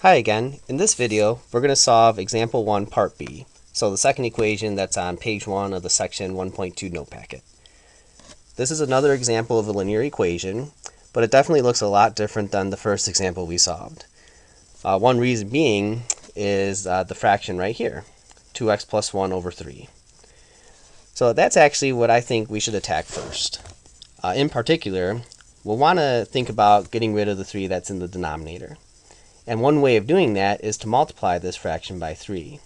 Hi again. In this video, we're going to solve example 1 part B. So the second equation that's on page 1 of the section 1.2 note packet. This is another example of a linear equation, but it definitely looks a lot different than the first example we solved. One reason being is the fraction right here, 2x plus 1 over 3. So that's actually what I think we should attack first. In particular, we'll want to think about getting rid of the 3 that's in the denominator. And one way of doing that is to multiply this fraction by 3.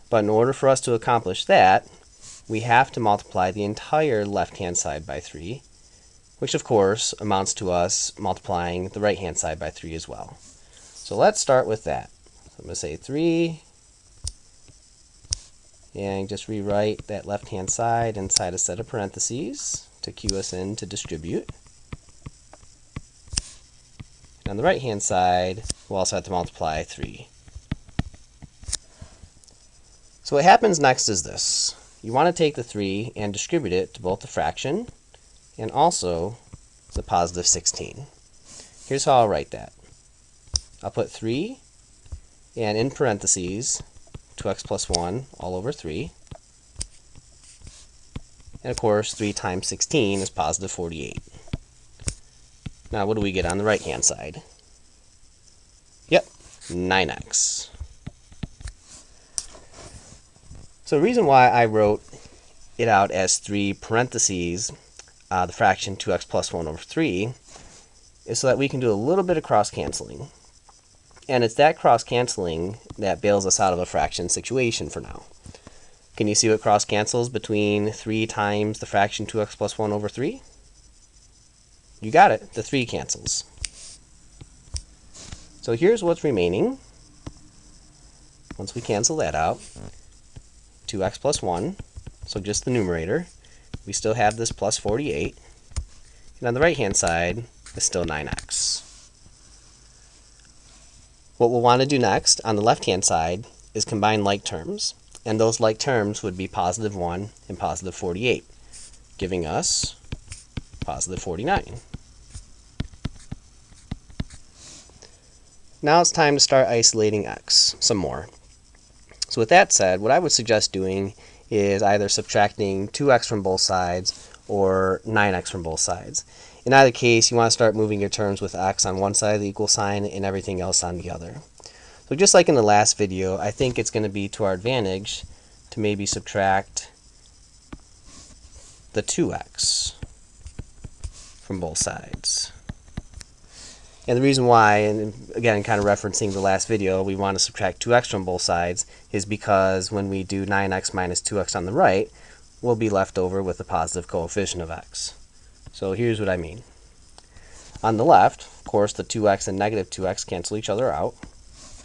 But in order for us to accomplish that, we have to multiply the entire left-hand side by 3, which of course amounts to us multiplying the right-hand side by 3 as well. So let's start with that. So I'm going to say 3, and just rewrite that left-hand side inside a set of parentheses to cue us in to distribute. On the right-hand side, we'll also have to multiply 3. So what happens next is this. You want to take the 3 and distribute it to both the fraction and also the positive 16. Here's how I'll write that. I'll put 3 and in parentheses 2x plus 1 all over 3. And of course, 3 times 16 is positive 48. Now, what do we get on the right-hand side? Yep, 9x. So the reason why I wrote it out as 3 parentheses, the fraction 2x plus 1 over 3, is so that we can do a little bit of cross-canceling. And it's that cross-canceling that bails us out of a fraction situation for now. Can you see what cross-cancels between 3 times the fraction 2x plus 1 over 3? You got it, the 3 cancels. So here's what's remaining. Once we cancel that out, 2x plus 1, so just the numerator. We still have this plus 48. And on the right-hand side is still 9x. What we'll want to do next on the left-hand side is combine like terms. And those like terms would be positive 1 and positive 48, giving us positive 49. Now it's time to start isolating x some more. So with that said, what I would suggest doing is either subtracting 2x from both sides or 9x from both sides. In either case, you want to start moving your terms with x on one side of the equal sign and everything else on the other. So just like in the last video, I think it's going to be to our advantage to maybe subtract the 2x from both sides. And the reason why, and again kind of referencing the last video, we want to subtract 2x from both sides is because when we do 9x minus 2x on the right, we'll be left over with the positive coefficient of x. So here's what I mean. On the left, of course, the 2x and negative 2x cancel each other out,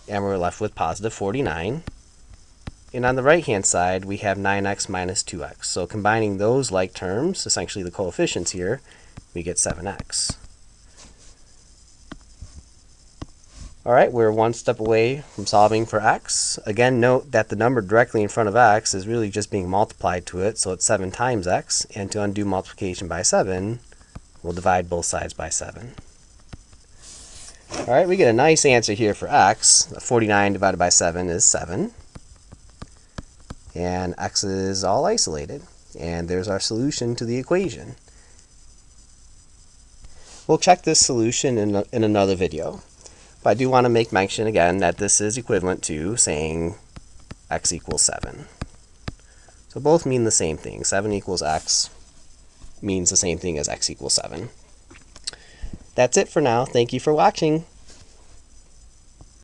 and we're left with positive 49. And on the right-hand side, we have 9x minus 2x. So combining those like terms, essentially the coefficients here, we get 7x. Alright, we're one step away from solving for x. Again, note that the number directly in front of x is really just being multiplied to it, so it's 7 times x. And to undo multiplication by 7, we'll divide both sides by 7. Alright, we get a nice answer here for x. 49 divided by 7 is 7. And x is all isolated. And there's our solution to the equation. We'll check this solution in another video. But I do want to make mention again that this is equivalent to saying x equals 7. So both mean the same thing. 7 equals x means the same thing as x equals 7. That's it for now. Thank you for watching.